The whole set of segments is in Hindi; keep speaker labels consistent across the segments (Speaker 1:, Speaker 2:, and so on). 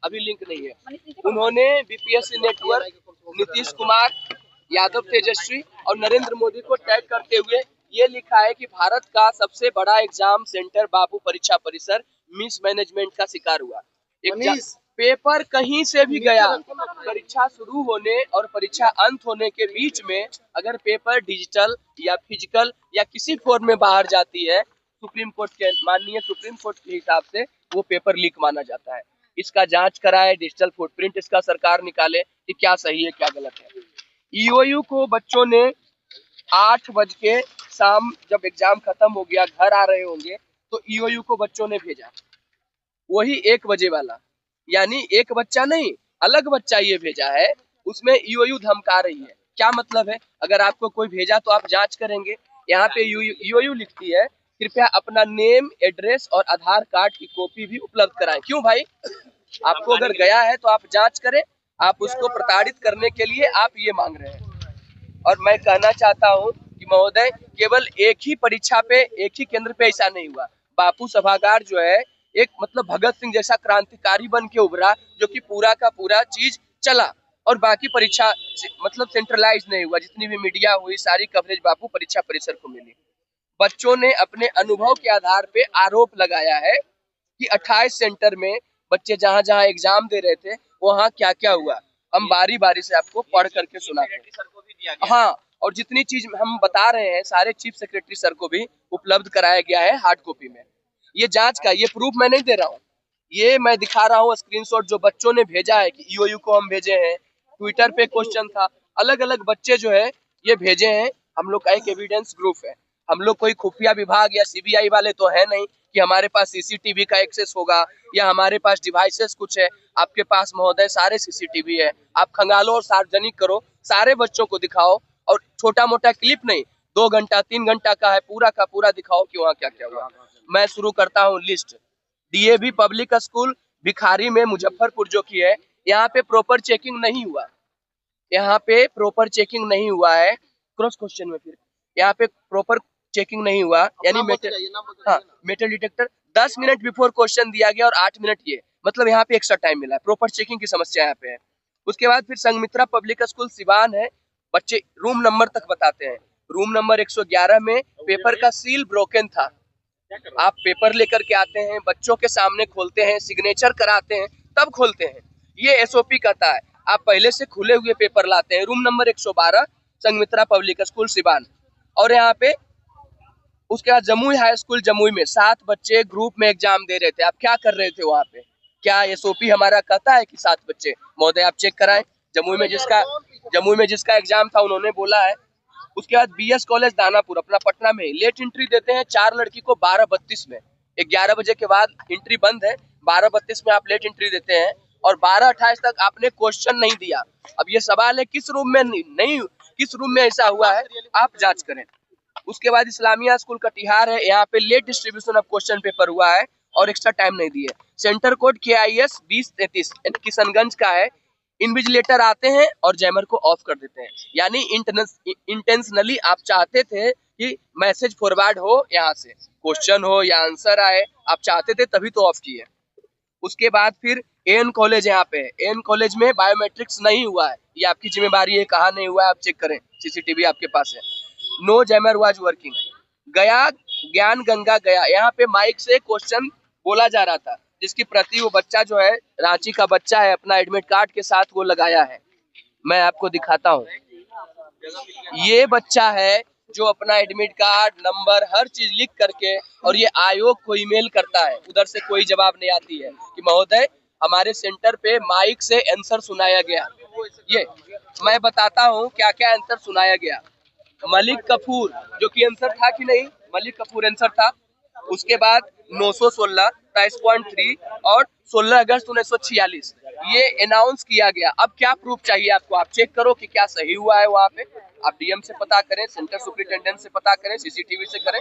Speaker 1: अभी लिंक नहीं है। उन्होंने बीपीएससी नेटवर्क, नीतीश कुमार, यादव तेजस्वी और नरेंद्र मोदी को टैग करते हुए ये लिखा है कि भारत का सबसे बड़ा एग्जाम सेंटर बाबू परीक्षा परिसर मिस मैनेजमेंट का शिकार हुआ। पेपर कहीं से भी गया, परीक्षा शुरू होने और परीक्षा अंत होने के बीच में अगर पेपर डिजिटल या फिजिकल या किसी फॉर्म में बाहर जाती है, माननीय सुप्रीम कोर्ट के हिसाब से वो पेपर लीक माना जाता है। इसका जांच कराए, डिजिटल फुटप्रिंट इसका सरकार निकाले कि क्या सही है क्या गलत है। ईओयू को बच्चों ने 8 बज के शाम जब एग्जाम खत्म हो गया, घर आ रहे होंगे, तो ईओयू को बच्चों ने भेजा, वही 1 बजे वाला, यानी एक बच्चा नहीं अलग बच्चा ये भेजा है। उसमें ईओयू धमका रही है। क्या मतलब है? अगर आपको कोई भेजा तो आप जांच करेंगे। यहाँ पे ईओयू लिखती है कृपया अपना नेम, एड्रेस और आधार कार्ड की कॉपी भी उपलब्ध कराएं। क्यों भाई? आपको अगर गया है तो आप जांच करें। आप उसको प्रताड़ित करने के लिए आप ये मांग रहे हैं। और मैं कहना चाहता हूँ कि महोदय, केवल एक ही परीक्षा पे, एक ही केंद्र पे ऐसा नहीं हुआ। बापू सभागार जो है एक मतलब भगत सिंह जैसा क्रांतिकारी बन के उभरा, जो कि पूरा का पूरा चीज चला, और बाकी परीक्षा मतलब सेंट्रलाइज नहीं हुआ। जितनी भी मीडिया हुई सारी कवरेज बापू परीक्षा परिसर को मिली। बच्चों ने अपने अनुभव के आधार पे आरोप लगाया है कि 28 सेंटर में बच्चे जहां जहां एग्जाम दे रहे थे वहां क्या क्या हुआ। हम बारी बारी से आपको पढ़ करके सुनाते हैं। हाँ, और जितनी चीज हम बता रहे हैं सारे चीफ सेक्रेटरी सर को भी उपलब्ध कराया गया है हार्ड कॉपी में। ये जांच का, ये प्रूफ मैं नहीं दे रहा हूँ, ये मैं दिखा रहा हूँ स्क्रीनशॉट जो बच्चों ने भेजा है कि ईओयू को हम भेजे हैं। ट्विटर पे क्वेश्चन था, अलग अलग बच्चे जो है ये भेजे हैं। हम लोग का एक एविडेंस ग्रुप है। हम लोग कोई खुफिया विभाग या सीबीआई वाले तो है नहीं कि हमारे पास सीसीटीवी का एक्सेस होगा या हमारे पास डिवाइसेस कुछ है। आपके पास महोदय सारे सीसीटीवी है, आप खंगालो और सार्वजनिक करो, सारे बच्चों को दिखाओ, और छोटा मोटा क्लिप नहीं, 2 घंटा 3 घंटा का है, पूरा का पूरा दिखाओ कि वहाँ क्या क्या हुआ। मैं शुरू करता हूँ लिस्ट। डीएवी पब्लिक स्कूल भिखारी में मुजफ्फरपुर जो की है, यहाँ पे प्रॉपर चेकिंग नहीं हुआ। यहाँ पे प्रॉपर चेकिंग नहीं हुआ है। क्रॉस क्वेश्चन में फिर यहाँ पे प्रॉपर चेकिंग नहीं हुआ, यानी metal detector 10 minute before question दिया गया और 8 मिनट ये, मतलब यहाँ पे एक्स्ट्रा टाइम मिला है। प्रॉपर चेकिंग की समस्या यहाँ पे है। उसके बाद फिर संघमित्रा पब्लिक स्कूल सिवान है, बच्चे रूम नंबर तक बताते हैं। रूम नंबर 111 में पेपर का सील ब्रोकन था। आप पेपर लेकर के आते हैं, बच्चों के सामने खोलते हैं, सिग्नेचर कराते हैं, तब खोलते हैं। ये एसओपी कहता है। आप पहले से खुले हुए पेपर लाते हैं। Room number 112 Sanghamitra public school Siwan. और यहाँ पे उसके बाद जमुई हाई स्कूल जमुई में 7 बच्चे ग्रुप में एग्जाम दे रहे थे। आप क्या कर रहे थे वहाँ पे? क्या एसओपी हमारा कहता है कि 7 बच्चे? महोदय आप चेक कराएं। जमुई में जिसका एग्जाम था उन्होंने बोला है। उसके बाद बीएस कॉलेज दानापुर अपना पटना में लेट एंट्री देते हैं 4 लड़की को 12:32 में। 11 बजे के बाद एंट्री बंद है, 12:32 में आप लेट एंट्री देते हैं और 12:28 तक आपने क्वेश्चन नहीं दिया। अब ये सवाल है किस रूम में नहीं किस रूम में ऐसा हुआ है, आप जांच करें। उसके बाद इस्लामिया स्कूल कटिहार है, यहाँ पे late distribution of question paper हुआ है और एक्स्ट्रा टाइम नहीं दिए। सेंटर कोड KIS 2033 किशनगंज का है। इन्विजिलेटर आते हैं और जैमर को ऑफ कर देते हैं, यानी इंटेंशनली आप चाहते थे कि मैसेज फॉरवर्ड हो, यहाँ से क्वेश्चन हो या आंसर आए, आप चाहते थे तभी तो ऑफ किए। उसके बाद फिर एन कॉलेज यहाँ पे है। एन कॉलेज में बायोमेट्रिक्स नहीं हुआ है, ये आपकी जिम्मेदारी है, कहाँ नहीं हुआ है आप चेक करें, सीसीटीवी आपके पास है। No jammer was working. Gaya Gyan Ganga गया, यहाँ पे माइक से क्वेश्चन बोला जा रहा था, जिसकी प्रति वो बच्चा जो है रांची का बच्चा है, अपना एडमिट कार्ड के साथ वो लगाया है। मैं आपको दिखाता हूँ, ये बच्चा है जो अपना एडमिट कार्ड नंबर हर चीज लिख करके, और ये आयोग को ईमेल करता है। उधर से कोई जवाब नहीं आती है कि महोदय हमारे सेंटर पे माइक से आंसर सुनाया गया। ये मैं बताता हूँ क्या क्या आंसर सुनाया गया। मलिक कपूर जो कि आंसर था कि नहीं, मलिक कपूर आंसर था। उसके बाद 916 23.3 और 16 अगस्त 1946 ये अनाउंस किया गया। अब क्या प्रूफ चाहिए आपको? आप चेक करो कि क्या सही हुआ है वहाँ पे। आप डीएम से पता करें, सेंटर सुपरिटेंडेंट से पता करें, सीसीटीवी से करें।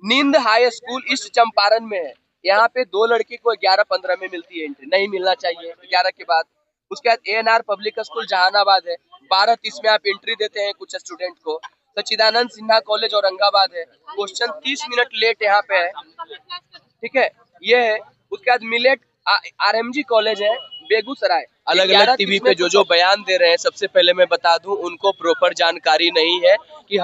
Speaker 1: नींद हाई स्कूल ईस्ट चंपारण में है, यहाँ पे 2 लड़की को 11:15 में मिलती है एंट्री, नहीं मिलना चाहिए 11 के बाद। उसके बाद ANR पब्लिक स्कूल जहानाबाद है, 12:30 में आप एंट्री देते हैं कुछ स्टूडेंट को। सच्चिदानंद सिन्हा कॉलेज औरंगाबाद है, क्वेश्चन 30 मिनट लेट यहाँ पे है, ठीक है, ये है। उसके बाद मिलेट आरएमजी कॉलेज है बेगूसराय। अलग अलग टीवी पे जो बयान दे रहे हैं, सबसे पहले मैं बता दूं उनको प्रॉपर जानकारी नहीं है कि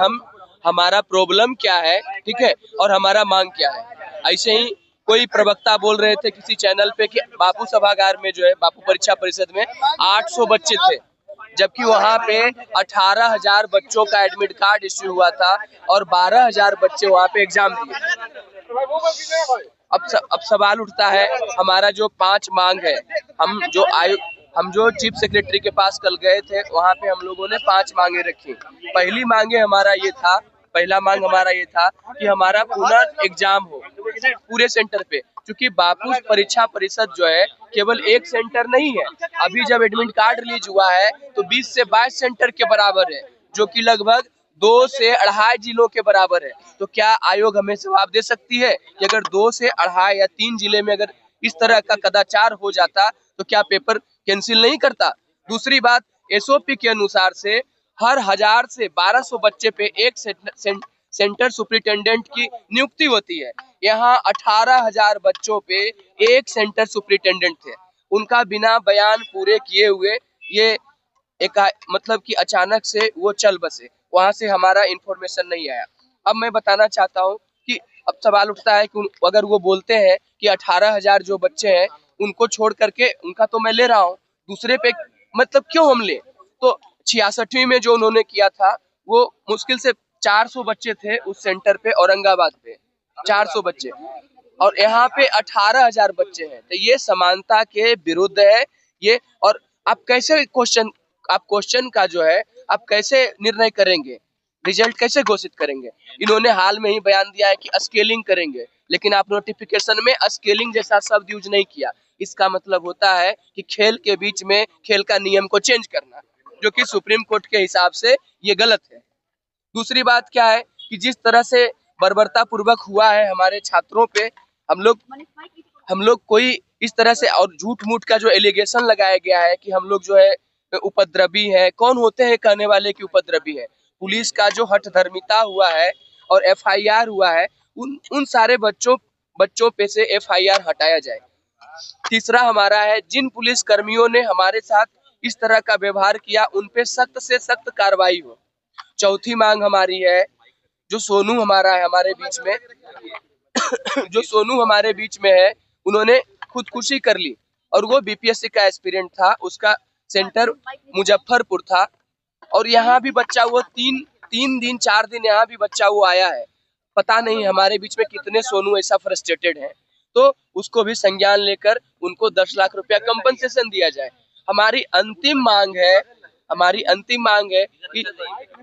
Speaker 1: हमारा प्रॉब्लम क्या है, ठीक है, और हमारा मांग क्या है। ऐसे ही कोई प्रवक्ता बोल रहे थे किसी चैनल पे कि बापू सभागार में जो है, बापू परीक्षा परिषद में 800 बच्चे थे, जबकि वहाँ पे 18,000 बच्चों का एडमिट कार्ड इश्यू हुआ था और 12,000 बच्चे वहाँ पे एग्जाम दिए। अब सवाल उठता है, हमारा जो 5 मांग है, हम जो चीफ सेक्रेटरी के पास कल गए थे, वहाँ पे हम लोगों ने 5 मांगे रखी। पहला मांग हमारा ये था कि हमारा पुनः एग्जाम हो पूरे सेंटर पे, क्योंकि बापू परीक्षा परिषद जो है केवल एक सेंटर नहीं है। अभी जब एडमिट कार्ड रिलीज हुआ है तो 20 से 22 सेंटर के बराबर है, जो कि लगभग 2 से 2.5 जिलों के बराबर है। तो क्या आयोग हमें जवाब दे सकती है कि अगर 2 से 2.5 या 3 जिले में अगर इस तरह का कदाचार हो जाता तो क्या पेपर कैंसिल नहीं करता? दूसरी बात, एसओपी के अनुसार से हर 1000 से 1200 बच्चे पे एक सेंटर सुपरिटेंडेंट की नियुक्ति होती है। यहाँ 18,000 बच्चों पे एक सेंटर सुपरिटेंडेंट थे। उनका बिना बयान पूरे किए हुए ये मतलब कि अचानक से वो चल बसे, वहां से हमारा इंफॉर्मेशन नहीं आया। अब मैं बताना चाहता हूँ कि अब सवाल उठता है कि अगर वो बोलते हैं कि 18,000 जो बच्चे हैं उनको छोड़ करके उनका तो मैं ले रहा हूँ, दूसरे पे मतलब क्यों हम ले? तो 66वीं में जो उन्होंने किया था, वो मुश्किल से 400 बच्चे थे उस सेंटर पे, औरंगाबाद पे 400 बच्चे, और यहाँ पे 18,000 बच्चे हैं। तो ये समानता के विरुद्ध है ये। और आप क्वेश्चन का जो है आप कैसे निर्णय करेंगे, रिजल्ट कैसे घोषित करेंगे? इन्होंने हाल में ही बयान दिया है कि स्केलिंग करेंगे, लेकिन आप नोटिफिकेशन में स्केलिंग जैसा शब्द यूज नहीं किया। इसका मतलब होता है कि खेल के बीच में खेल का नियम को चेंज करना, जो कि सुप्रीम कोर्ट के हिसाब से ये गलत है। दूसरी बात क्या है कि जिस तरह से बर्बरता पूर्वक हुआ है हमारे छात्रों पे, हम लोग कोई इस तरह से, और झूठ मूठ का जो एलिगेशन लगाया गया है कि हम लोग जो है उपद्रवी है। कौन होते हैं कहने वाले कि उपद्रवी है? पुलिस का जो हठधर्मिता हुआ है और एफआईआर हुआ है, उन सारे बच्चों पे से एफआईआर हटाया जाए। तीसरा हमारा है, जिन पुलिस कर्मियों ने हमारे साथ इस तरह का व्यवहार किया उन पे सख्त से सख्त कार्रवाई हो। चौथी मांग हमारी है, जो सोनू हमारा है हमारे बीच में जो सोनू हमारे बीच में है, उन्होंने खुदकुशी कर ली और वो बीपीएससी का एस्पिरेंट था, उसका सेंटर मुजफ्फरपुर था, और यहाँ भी बच्चा वो 4 दिन यहाँ भी बच्चा वो आया है। पता नहीं हमारे बीच में कितने सोनू ऐसा फ्रस्ट्रेटेड हैं, तो उसको भी संज्ञान लेकर उनको 10 लाख रुपया कंपनसेशन दिया जाए। हमारी अंतिम मांग है कि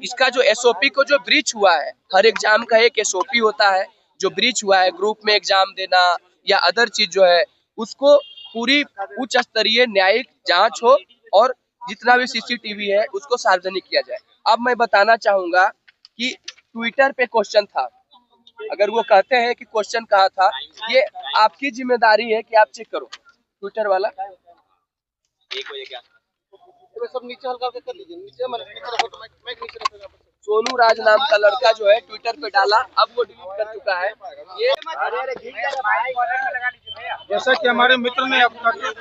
Speaker 1: इसका जो एसओपी को जो ब्रीच हुआ है, हर एग्जाम का एक एसओपी होता है, जो ब्रीच हुआ है ग्रुप में एग्जाम देना या अदर चीज जो है, उसको पूरी उच्च स्तरीय न्यायिक जांच हो और जितना भी सीसीटीवी है उसको सार्वजनिक किया जाए। अब मैं बताना चाहूंगा कि ट्विटर पे क्वेश्चन था, अगर वो कहते हैं कि क्वेश्चन कहा था, ये आपकी जिम्मेदारी है कि आप चेक करो ट्विटर वाला। सब नीचे हल्का कर लीजिए, नीचे रखो, तो मैं नीचे रखूंगा। सोनू राज नाम का लड़का जो है ट्विटर पे डाला, अब वो डिलीट कर चुका है। ये
Speaker 2: जैसा कि हमारे मित्र ने अब तक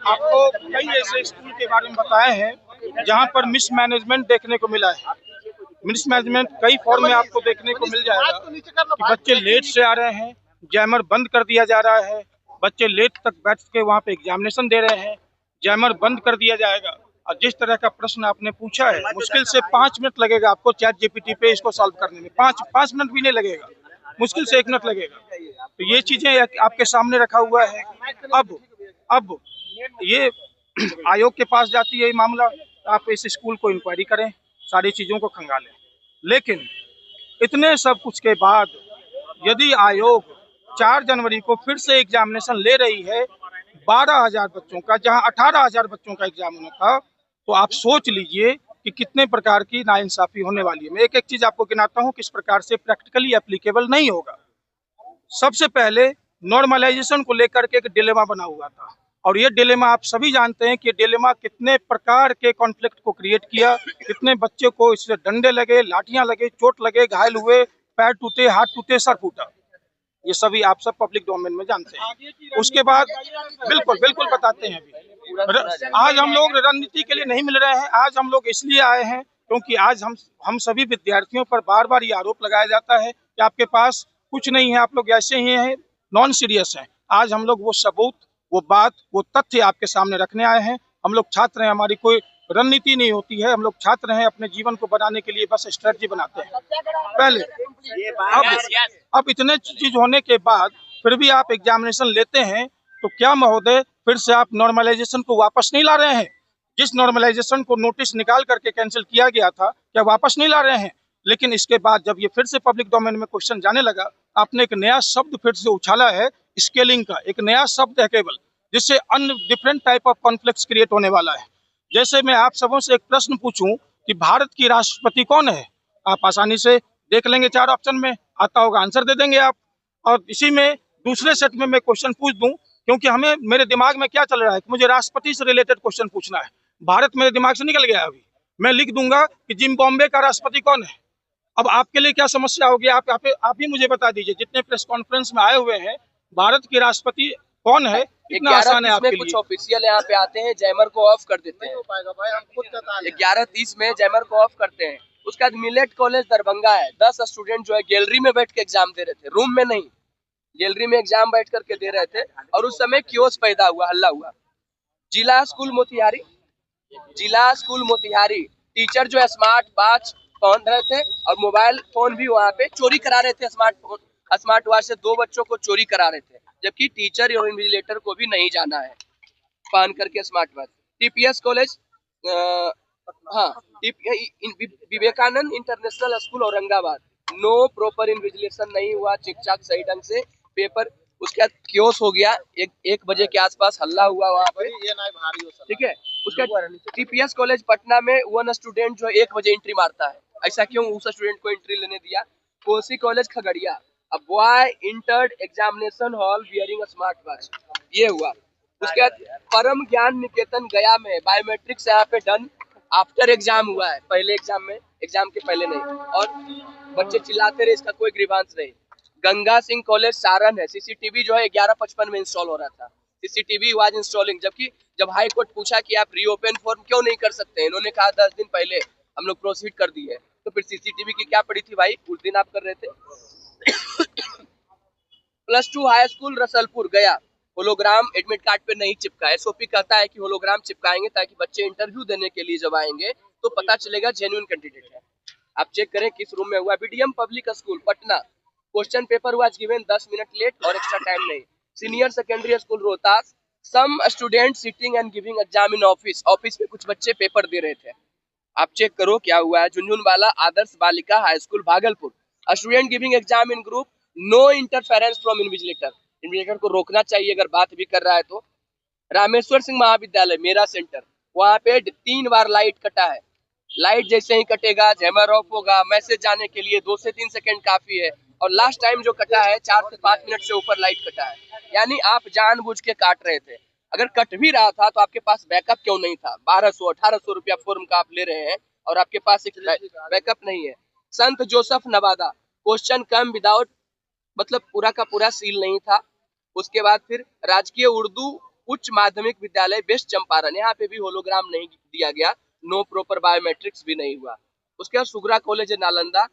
Speaker 2: आपको कई ऐसे स्कूल के बारे में बताए हैं जहां पर मिसमैनेजमेंट देखने को मिला है। मिसमैनेजमेंट कई फॉर्म में आपको देखने को मिल जाएगा कि बच्चे लेट से आ रहे हैं, जैमर बंद कर दिया जा रहा है, बच्चे लेट तक बैठ के वहां पे एग्जामिनेशन दे रहे हैं, जैमर बंद कर दिया जाएगा। और जिस तरह का प्रश्न आपने पूछा है, मुश्किल से 5 मिनट लगेगा आपको चैट जीपीटी पे इसको सॉल्व करने में। 5 मिनट भी नहीं लगेगा, मुश्किल से 1 मिनट लगेगा। तो ये चीजें आपके सामने रखा हुआ है। अब ये आयोग के पास जाती है ये मामला, आप इस स्कूल को इंक्वायरी करें, सारी चीजों को खंगालें। लेकिन इतने सब कुछ के बाद यदि आयोग 4 जनवरी को फिर से एग्जामिनेशन ले रही है 12,000 बच्चों का, जहां 18,000 बच्चों का एग्जाम होना था, तो आप सोच लीजिए कि कितने प्रकार की नाइंसाफी होने वाली है। मैं एक एक चीज आपको गिनाता हूं, किस प्रकार से प्रैक्टिकली एप्लीकेबल नहीं होगा। सबसे पहले नॉर्मलाइजेशन को लेकर के एक डिलेमा बना हुआ था, और ये डिलेमा आप सभी जानते हैं कि डिलेमा कितने प्रकार के कॉन्फ्लिक्ट को क्रिएट किया, कितने बच्चे को इससे डंडे लगे, लाठियां लगे, चोट लगे, घायल हुए, पैर टूटे, हाथ टूटे, सर फूटा। ये सभी आप सब पब्लिक डोमेन में जानते हैं। उसके बाद बिल्कुल बिल्कुल बताते हैं। अभी आज हम लोग रणनीति के लिए नहीं मिल रहे हैं, आज हम लोग इसलिए आए हैं क्योंकि आज हम सभी विद्यार्थियों पर बार बार ये आरोप लगाया जाता है कि आपके पास कुछ नहीं है, आप लोग ऐसे ही हैं, नॉन सीरियस हैं। आज हम लोग वो सबूत, वो बात, वो तथ्य आपके सामने रखने आए हैं। हम लोग छात्र हैं, हमारी कोई रणनीति नहीं होती है, हम लोग छात्र हैं, अपने जीवन को बनाने के लिए बस स्ट्रेटजी बनाते हैं पहले। अब इतने चीज होने के बाद फिर भी आप एग्जामिनेशन लेते हैं, तो क्या महोदय फिर से आप नॉर्मलाइजेशन को वापस नहीं ला रहे हैं? जिस नॉर्मलाइजेशन को नोटिस निकाल करके कैंसिल किया गया था, क्या वापस नहीं ला रहे हैं? लेकिन इसके बाद जब ये फिर से पब्लिक डोमेन में क्वेश्चन जाने लगा, आपने एक नया शब्द फिर से उछाला है, स्केलिंग का एक नया शब्द है केवल, जिससे अन्य different type of conflicts create होने वाला है। जैसे मैं आप सबों से एक प्रश्न पूछूं कि भारत की राष्ट्रपति कौन है, आप आसानी से देख लेंगे, 4 ऑप्शन में आता होगा, आंसर दे देंगे आप। और इसी में दूसरे सेट में मैं क्वेश्चन पूछ दूं, क्योंकि हमें, मेरे दिमाग में क्या चल रहा है कि मुझे राष्ट्रपति से रिलेटेड क्वेश्चन पूछना है। भारत मेरे दिमाग से निकल गया। अभी मैं लिख दूंगा कि जिम्बाब्वे का राष्ट्रपति कौन है। अब आपके लिए क्या समस्या होगी, आप ही मुझे बता दीजिए, जितने प्रेस कॉन्फ्रेंस में आए हुए हैं, भारत के राष्ट्रपति कौन है, इतना आसान है आपके लिए।
Speaker 1: कुछ ऑफिशियल यहाँ पे आते हैं, जैमर को ऑफ कर देते हैं। 11:30 में जैमर को ऑफ करते हैं। उसके बाद मिलेट कॉलेज दरभंगा है, 10 स्टूडेंट जो है गैलरी में बैठ के एग्जाम दे रहे थे, रूम में नहीं, गैलरी में एग्जाम बैठ करके दे रहे थे, और उस समय क्योस पैदा हुआ, हल्ला हुआ। जिला स्कूल मोतिहारी टीचर जो है स्मार्ट वॉच पहन रहे थे और मोबाइल फोन भी वहाँ पे चोरी करा रहे थे। स्मार्ट वॉच से 2 बच्चों को चोरी करा रहे थे, जबकि टीचर और इन्विजिलेटर को भी नहीं जाना है पहन करके smartwatch. TPS college, Vivekananda International School Aurangabad, no proper invigilation नहीं हुआ, चिक चाक सही ढंग से पेपर। उसके बाद क्योस हो गया, 1 बजे के आसपास हल्ला हुआ वहाँ पे, ठीक है। उसके बाद टीपीएस कॉलेज पटना में 1 स्टूडेंट जो 1 बजे एंट्री मारता है, ऐसा क्यों उस स्टूडेंट को एंट्री लेने दिया। Kosi college Khagaria, a boy entered examination hall wearing a smart watch, ये हुआ। उसके बाद परम ज्ञान निकेतन गया में बायोमेट्रिक्स यहाँ पे डन आफ्टर एग्जाम हुआ है, पहले एग्जाम में, एग्जाम के पहले नहीं, और बच्चे चिल्लाते रहे, इसका कोई ग्रीवांस नहीं। गंगा सिंह कॉलेज सारण है, सीसीटीवी जो है 11:55 में इंस्टॉल हो रहा था, सीसीटीवी वाज इंस्टॉलिंग, जबकि जब हाई कोर्ट पूछा कि आप रीओपन फॉर्म क्यों नहीं कर सकते, इन्होंने कहा 10 दिन पहले हम लोग प्रोसीड कर दिए, तो फिर सीसीटीवी की क्या पड़ी थी भाई, उस दिन आप कर रहे थे। +2 हाई स्कूल रसलपुर गया, होलोग्राम एडमिट कार्ड पे नहीं चिपका। एसओपी कहता है कि होलोग्राम चिपकाएंगे ताकि बच्चे इंटरव्यू देने के लिए जब आएंगे तो पता चलेगा जेन्युइन कैंडिडेट है। आप चेक करें किस रूम में हुआ। BDM public school Patna, question paper was given 10 minute late और एक्स्ट्रा टाइम नहीं। Senior secondary school Rohtas, some student sitting and giving exam in office, office में कुछ बच्चे पेपर दे रहे थे, आप चेक करो क्या हुआ है। Jhunjhunwala Adarsh Balika high school Bhagalpur, student giving exam in group, no interference from invigilator, invigilator को रोकना चाहिए अगर बात भी कर रहा है तो। रामेश्वर सिंह महाविद्यालय मेरा सेंटर, वहाँ पे 3 बार लाइट कटा है, लाइट जैसे ही कटेगा जैमर ऑफ होगा, मैसेज जाने के लिए 2 से 3 सेकंड काफी है, और लास्ट टाइम जो कटा है 4 से 5 मिनट से ऊपर लाइट कटा है, यानी आप जानबूझ के काट रहे थे। अगर कट भी रहा था तो आपके पास बैकअप क्यों नहीं था। 1200-1800 रुपया फॉर्म का आप ले रहे हैं और आपके पास एक बैकअप नहीं है। संत जोसेफ नवादा, क्वेश्चन कम विदाउट, मतलब पूरा का पूरा सील नहीं था। उसके बाद फिर राजकीय उर्दू उच्च माध्यमिक विद्यालय वेस्ट चंपारण, यहाँ पे भी होलोग्राम नहीं दिया गया, नो प्रॉपर बायोमेट्रिक्स भी नहीं हुआ। उसके बाद सुगरा कॉलेज नालंदा,